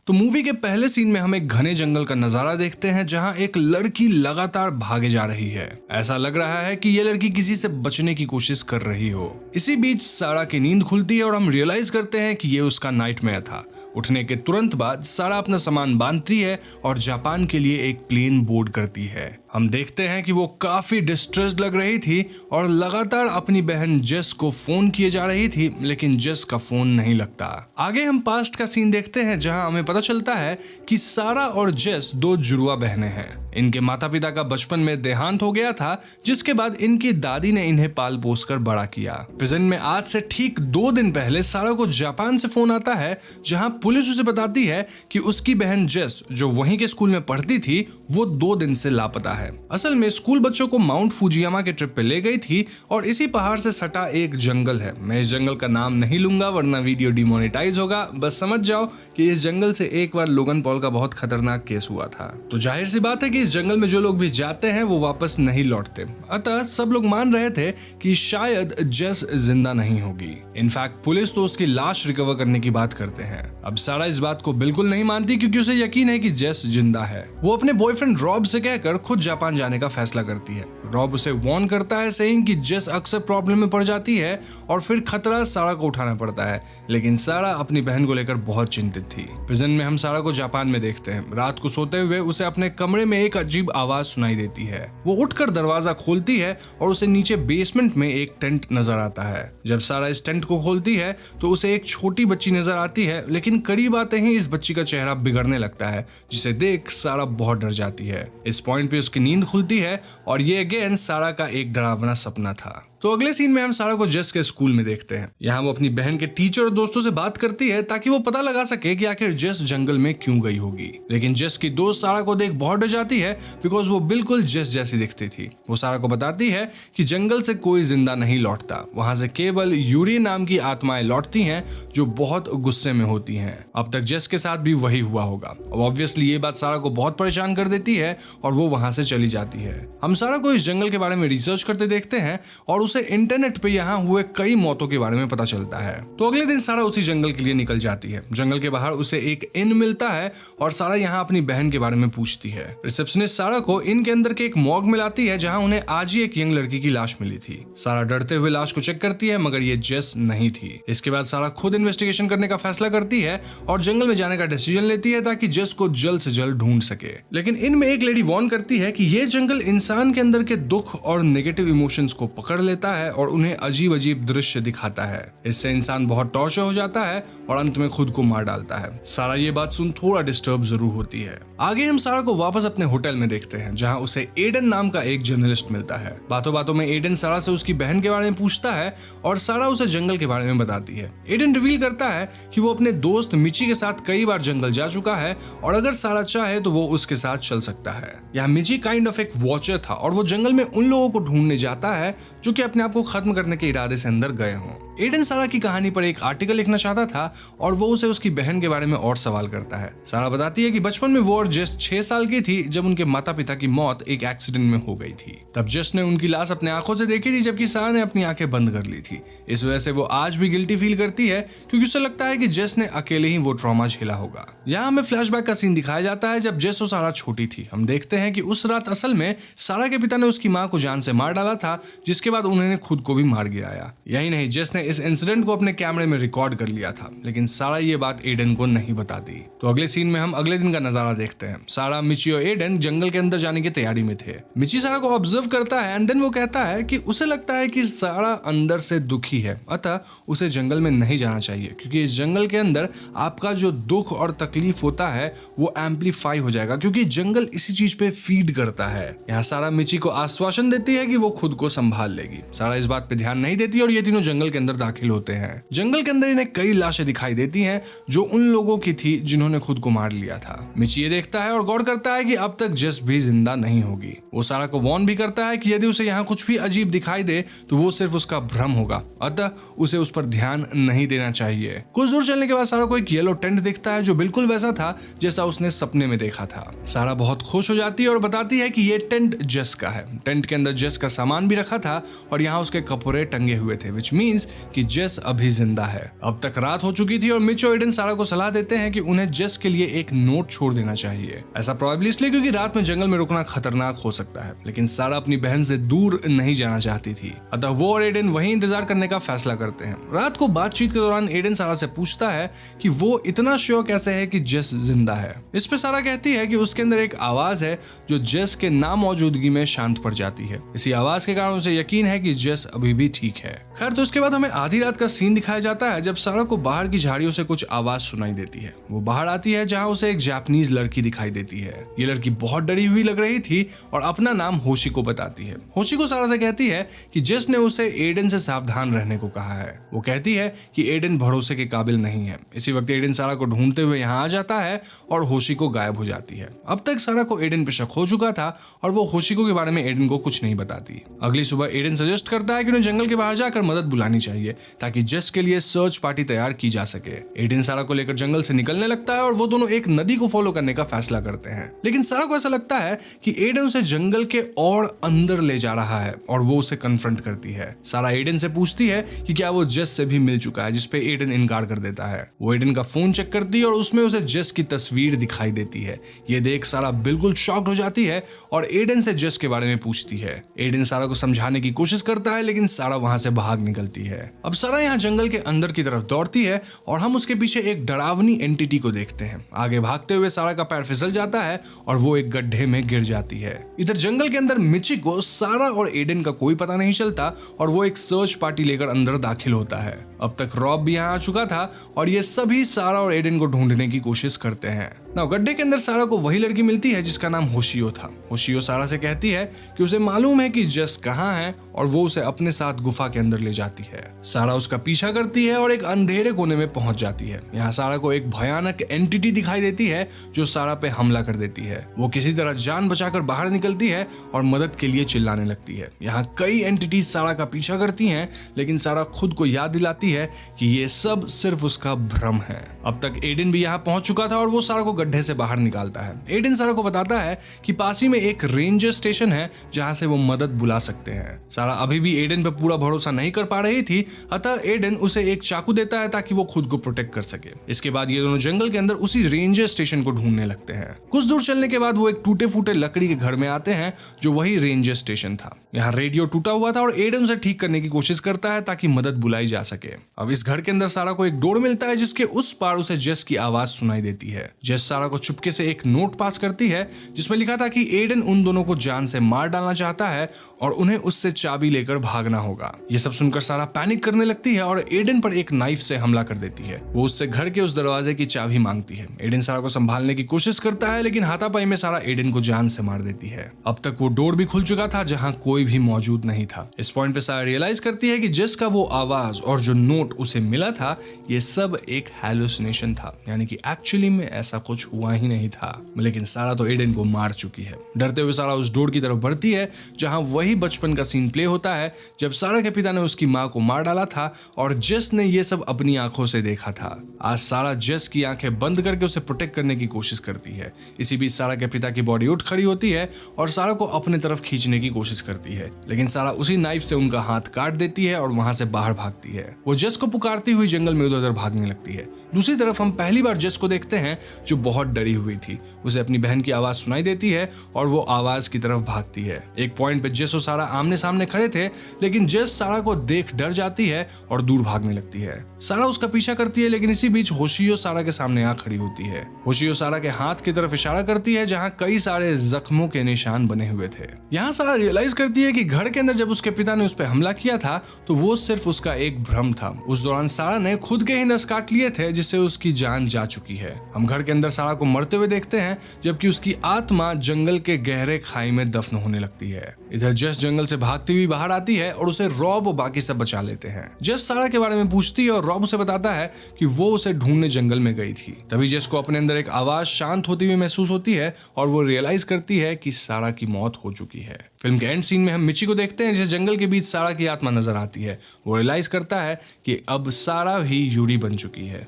तो मूवी के पहले सीन में हम एक घने जंगल का नजारा देखते हैं जहां एक लड़की लगातार भागे जा रही है। ऐसा लग रहा है कि ये लड़की किसी से बचने की कोशिश कर रही हो। इसी बीच सारा की नींद खुलती है और हम रियलाइज करते हैं कि ये उसका नाइटमेयर था। उठने के तुरंत बाद सारा अपना सामान बांधती है और जापान के लिए एक प्लेन बोर्ड करती है। हम देखते हैं कि वो काफी डिस्ट्रेस्ड लग रही थी और लगातार अपनी बहन जेस को फोन किए जा रही थी, लेकिन जेस का फोन नहीं लगता। आगे हम पास्ट का सीन देखते हैं जहां हमें पता चलता है कि सारा और जेस दो जुड़वा बहनें हैं। इनके माता पिता का बचपन में देहांत हो गया था, जिसके बाद इनकी दादी ने इन्हें पाल पोस कर बड़ा किया। प्रेजेंट में आज से ठीक 2 दिन पहले सारा को जापान से फोन आता है जहां पुलिस उसे बताती है कि उसकी बहन जेस जो वहीं के स्कूल में पढ़ती थी वो 2 दिन से लापता है। असल में स्कूल बच्चों को माउंट फुजियामा के ट्रिप पे ले गई थी और इसी पहाड़ से सटा एक जंगल है। मैं इस जंगल का नाम नहीं लूंगा वरना वीडियो डिमोनेटाइज होगा। बस समझ जाओ कि इस जंगल से एक बार लोगन पॉल का बहुत खतरनाक केस हुआ था। तो जाहिर सी बात है कि इस जंगल में जो लोग भी जाते हैं वो वापस नहीं लौटते। अतः सब लोग मान रहे थे कि शायद जेस जिंदा नहीं होगी। इनफैक्ट पुलिस तो उसकी लाश रिकवर करने की बात करते हैं। अब सारा इस बात को बिल्कुल नहीं मानती क्योंकि उसे यकीन है कि जेस जिंदा है। वो अपने बॉयफ्रेंड रॉब से कहकर खुद जापान जाने का फैसला करती है। रॉब उसे वार्न करता है सेइंग कि जेस अक्सर प्रॉब्लम में पड़ जाती है और फिर खतरा सारा को उठाना पड़ता है, लेकिन सारा अपनी बहन को लेकर बहुत चिंतित थी। प्रेजेंट में हम सारा को जापान में देखते हैं। रात को सोते हुए उसे अपने कमरे में एक अजीब आवाज सुनाई देती है। वो उठकर दरवाजा खोलती है और उसे नीचे बेसमेंट में एक टेंट नजर आता है। जब सारा इस टेंट को खोलती है तो उसे एक छोटी बच्ची नजर आती है, लेकिन करीब आते ही इस बच्ची का चेहरा बिगड़ने लगता है, जिसे देख सारा बहुत डर जाती है। इस पॉइंट पे उसकी नींद खुलती है और ये अगेन सारा का एक डरावना सपना था। तो अगले सीन में हम सारा को जेस के स्कूल में देखते हैं। यहाँ वो अपनी बहन के टीचर और दोस्तों से बात करती है ताकि वो पता लगा सके कि आखिर जेस जंगल में क्यों गई होगी। लेकिन जेस की दोस्त सारा को देख बहुत डर जाती है बिकॉज वो बिल्कुल जेस जैसी दिखती थी। वो सारा को बताती है कि जंगल से कोई जिंदा नहीं लौटता, वहां से केवल यूरी नाम की आत्माएं लौटती हैं जो बहुत गुस्से में होती हैं। अब तक जेस के साथ भी वही हुआ होगा। अब ऑब्वियसली ये बात सारा को बहुत परेशान कर देती है और वो वहां से चली जाती है। हम सारा को इस जंगल के बारे में रिसर्च करते देखते हैं और उसे इंटरनेट पे यहाँ हुए कई मौतों के बारे में पता चलता है। तो अगले दिन सारा उसी जंगल के लिए निकल जाती है। जंगल के बाहर उसे एक इन मिलता है और सारा यहाँ अपनी बहन के बारे में पूछती है। रिसेप्शनिस्ट सारा को इन के अंदर के एक मॉर्ग में लाती है जहाँ उन्हें आज ही एक यंग लड़की की लाश मिली थी। सारा डरते हुए लाश को चेक करती है मगर ये जेस नहीं थी। इसके बाद सारा खुद इन्वेस्टिगेशन करने का फैसला करती है और जंगल में जाने का डिसीजन लेती है ताकि जेस को जल्द से जल्द ढूंढ सके। लेकिन इनमें एक लेडी वार्न करती है कि ये जंगल इंसान के अंदर के दुख और नेगेटिव इमोशंस को पकड़ लेता है और उन्हें अजीब अजीब दृश्य दिखाता है। इससे इंसान बहुत टॉर्चर हो जाता है और अंत में खुद को मार डालता है। सारा ये बात सुन थोड़ा डिस्टर्ब जरूर होती है। आगे हम सारा को वापस अपने होटल में देखते हैं जहां उसे एडन नाम का एक जर्नलिस्ट मिलता है। बातों बातों में एडन सारा से उसकी बहन के बारे में पूछता है और सारा उसे जंगल के बारे में बताती है। एडन रिवील करता है कि वो अपने दोस्त मिची के साथ कई बार जंगल जा चुका है और अगर सारा चाहे तो वो उसके साथ चल सकता है। यहाँ मिची काइंड ऑफ एक वॉचर था और वो जंगल में उन लोगों को ढूंढने जाता है जो कि अपने आप को खत्म करने के इरादे से अंदर गए हों। एडन सारा की कहानी पर एक आर्टिकल लिखना चाहता था और वो उसे उसकी बहन के बारे में और सवाल करता है। सारा बताती है कि बचपन में वो और जेस 6 साल की थी जब उनके माता पिता की मौत एक एक्सीडेंट में हो गई थी। तब जेस ने उनकी लाश अपने आंखों से देखी थी जबकि सारा ने अपनी आंखें बंद कर ली थी। इस वजह से वो आज भी गिल्टी फील करती है क्योंकि उसे लगता है कि जेस ने अकेले ही वो ट्रॉमा झेला होगा। यहाँ हमें फ्लैशबैक का सीन दिखाया जाता है जब जेस और सारा छोटी थी। हम देखते हैं कि उस रात असल में सारा के पिता ने उसकी माँ को जान से मार डाला था, जिसके बाद उन्होंने खुद को भी मार गिराया। यही नहीं, जेस ने इस इंसिडेंट को अपने कैमरे में रिकॉर्ड कर लिया था, लेकिन सारा ये बात एडन को नहीं बता दी। तो अगले सीन में हम अगले दिन का नजारा देखते हैं। सारा, मिची और एडन जंगल के अंदर जाने की तैयारी में थे। मिची सारा को ऑब्जर्व करता है एंड देन वो कहता है कि उसे लगता है कि सारा अंदर से दुखी है, अतः उसे जंगल में नहीं जाना चाहिए क्योंकि इस जंगल के अंदर आपका जो दुख और तकलीफ होता है वो एम्पलीफाई हो जाएगा क्योंकि जंगल इसी चीज पे फीड करता है। यहाँ सारा मिची को आश्वासन देती है कि वो खुद को संभाल लेगी। सारा इस बात पे ध्यान नहीं देती और ये तीनों जंगल के अंदर दाखिल होते हैं। जंगल के अंदर इन्हें कई लाशें दिखाई देती हैं जो उन लोगों की थी जिन्होंने खुद को मार लिया था। मिची ये देखता है और गौर करता है कि अब तक जेस भी जिंदा नहीं होगी। वो सारा को वार्न भी करता है कि यदि उसे यहाँ कुछ भी अजीब दिखाई दे तो वो सिर्फ उसका भ्रम होगा, अतः उसे उस पर ध्यान नहीं देना चाहिए। कुछ दूर चलने के बाद सारा को एक येलो टेंट दिखता है जो बिल्कुल वैसा था जैसा उसने सपने में देखा था। सारा बहुत खुश हो जाती है और बताती है कि ये टेंट जेस का है। टेंट के अंदर जेस का सामान भी रखा था और यहाँ उसके कपड़े टंगे हुए थे, विच मीन्स कि जेस अभी जिंदा है। अब तक रात हो चुकी थी और मिच और एडन सारा को सलाह देते हैं कि उन्हें जेस के लिए एक नोट छोड़ देना चाहिए। ऐसा प्रोबेबली इसलिए क्योंकि रात में जंगल में रुकना खतरनाक हो सकता है, लेकिन सारा अपनी बहन से दूर नहीं जाना चाहती थी। अतः वो और एडन वहीं इंतजार करने का फैसला करते हैं। रात को बातचीत के दौरान एडन सारा से पूछता है कि वो इतना श्योर कैसे है कि जेस जिंदा है। इस पे सारा कहती है कि उसके अंदर एक आवाज है जो जेस के नामौजूदगी में शांत पड़ जाती है। इसी आवाज के कारण उसे यकीन है कि जेस अभी भी ठीक है। खैर, तो उसके बाद हमें आधी रात का सीन दिखाया जाता है जब सारा को बाहर की झाड़ियों से कुछ आवाज सुनाई देती है। वो बाहर आती है जहां उसे एक जापानीज लड़की दिखाई देती है। ये लड़की बहुत डरी हुई लग रही थी और अपना नाम होशिको बताती है। होशिको सारा से कहती है कि जेस ने उसे एडन से सावधान रहने को कहा है। वो कहती है कि एडन भरोसे के काबिल नहीं है। इसी वक्त एडन सारा को ढूंढते हुए यहाँ आ जाता है और होशिको गायब हो जाती है। अब तक सारा को एडन पे शक हो चुका था और वो होशिको के बारे में एडन को कुछ नहीं बताती। अगली सुबह एडन सजेस्ट करता है कि उन्हें जंगल के बाहर जाकर मदद बुलानी चाहिए ताकि जेस के लिए सर्च पार्टी तैयार की जा सके। एडन सारा को लेकर जंगल से निकलने लगता है और वो दोनों एक नदी को फॉलो करने का फैसला करते हैं। लेकिन सारा को ऐसा लगता है कि एडन उसे जंगल के और अंदर ले जा रहा है और वो उसे कन्फ्रंट करती है। सारा एडन से पूछती है कि क्या वो जेस से भी मिल चुका है, जिसपे एडन इनकार कर देता है। वो एडन का फोन चेक करती है और उसमें उसे जेस की तस्वीर दिखाई देती है। ये देख सारा बिल्कुल शॉक्ड हो जाती है और एडन से जेस के बारे में पूछती है। एडन सारा को समझाने की कोशिश करता है लेकिन सारा वहां से भाग निकलती है। अब सारा यहाँ जंगल के अंदर की तरफ दौड़ती है और हम उसके पीछे एक डरावनी एंटिटी को देखते हैं। आगे भागते हुए सारा का पैर फिसल जाता है और वो एक गड्ढे में गिर जाती है। इधर जंगल के अंदर मिची को सारा और एडन का कोई पता नहीं चलता और वो एक सर्च पार्टी लेकर अंदर दाखिल होता है। अब तक रॉब भी यहाँ आ चुका था और ये सभी सारा और एडन को ढूंढने की कोशिश करते हैं। गड्ढे के अंदर सारा को वही लड़की मिलती है जिसका नाम होशियो था। होशियो सारा से कहती है कि उसे मालूम है कि जेस कहाँ है और वो उसे अपने साथ गुफा के अंदर ले जाती है। सारा उसका पीछा करती है और एक अंधेरे कोने में पहुंच जाती है। यहाँ सारा को एक भयानक एंटिटी दिखाई देती है जो सारा पे हमला कर देती है। वो किसी तरह जान बचाकर बाहर निकलती है और मदद के लिए चिल्लाने लगती है। यहाँ कई एंटिटीज सारा का पीछा करती हैं लेकिन सारा खुद को याद दिलाती है कि ये सब सिर्फ उसका भ्रम है। अब तक एडन भी यहाँ पहुंच चुका था और वो सारा को गड्ढे से बाहर निकालता है। एडन सारा को बताता है कि पास ही में एक रेंजर स्टेशन है जहां से वो मदद बुला सकते हैं। सारा अभी भी एडन पे पूरा भरोसा नहीं कर पा रही थी, अतः एडन उसे एक चाकू देता है ताकि वो खुद को प्रोटेक्ट कर सके। इसके बाद ये दोनों जंगल के अंदर उसी रेंजर स्टेशन को ढूंढने लगते हैं। कुछ दूर चलने के बाद वो एक टूटे फूटे लकड़ी के घर में आते हैं जो वही रेंजर स्टेशन था। यहाँ रेडियो टूटा हुआ था और एडन उसे ठीक करने की कोशिश करता है ताकि मदद बुलाई जा सके। अब इस घर के अंदर सारा को एक डोर मिलता है जिसके उस पार उसे जेस की आवाज सुनाई देती है। जेस सारा को चुपके से एक नोट पास करती है जिसमें लिखा था कि एडन उन दोनों को जान से मार डालना चाहता है और उन्हें उससे चाबी लेकर भागना होगा। ये सब सुनकर सारा पैनिक करने लगती है और एडन पर एक नाइफ से हमला कर देती है। वो उससे घर के उस दरवाजे की चाबी मांगती है। एडन सारा को संभालने की कोशिश करता है लेकिन हाथापाई में सारा एडन को जान से मार देती है। अब तक वो डोर भी खुल चुका था जहां कोई भी मौजूद नहीं था। इस पॉइंट पे सारा रियलाइज करती है कि जेस का वो आवाज और जो नोट उसे मिला था ये सब एक हैलुसिनेशन था, यानी कि एक्चुअली में ऐसा कुछ हुआ ही नहीं था। लेकिन सारा तो एडन को मार चुकी है। डरते हुए सारा उस डोर की तरफ बढ़ती है जहां वही बचपन का सीन प्ले होता है जब सारा के पिता ने उसकी मां को मार डाला था और जेस ने ये सब अपनी आंखों से देखा था। आज सारा जेस की आंखें बंद करके उसे प्रोटेक्ट करने की कोशिश करती है। इसी बीच सारा के पिता की बॉडी उठ खड़ी होती है और सारा को अपने तरफ खींचने की कोशिश करती है, लेकिन सारा उसी नाइफ से उनका हाथ काट देती है और वहां से बाहर भागती है। वो जेस को पुकारती हुई जंगल में उधर उधर भागने लगती है। दूसरी तरफ हम पहली बार जेस को देखते हैं जो बहुत डरी हुई थी। उसे अपनी बहन की आवाज सुनाई देती है और वो आवाज की तरफ भागती है। एक पॉइंट पे जेस और सारा आमने सामने खड़े थे लेकिन जेस सारा को देख डर जाती है और दूर भागने लगती है। सारा उसका पीछा करती है लेकिन इसी बीच होशियो सारा के सामने आ खड़ी होती है। होशियो सारा के हाथ की तरफ इशारा करती है जहां कई सारे जख्मों के निशान बने हुए थे। यहाँ सारा रियलाइज करती है कि घर के अंदर जब उसके पिता ने उस पर हमला किया था तो वो सिर्फ उसका एक भ्रम था। उस दौरान सारा ने खुद के ही नस काट लिए थे जिससे उसकी जान जा चुकी है। हम घर के अंदर सारा को मरते हुए देखते हैं जबकि उसकी आत्मा जंगल के गहरे खाई में दफन होने लगती है। इधर जेस जंगल से भागती हुई बाहर आती है और उसे रॉब और बाकी सब बचा लेते हैं। जेस सारा के बारे में पूछती है और रॉब उसे बताता है कि वो उसे ढूंढने जंगल में गई थी। तभी जेस को अपने अंदर एक आवाज शांत होती हुई महसूस होती है और वो रियलाइज करती है कि सारा की मौत हो चुकी है। फिल्म के एंड सीन में हम मिची को देखते हैं जिस जंगल के बीच सारा की आत्मा नजर आती है। वो रियलाइज करता है कि अब सारा भी यूरी बन चुकी है।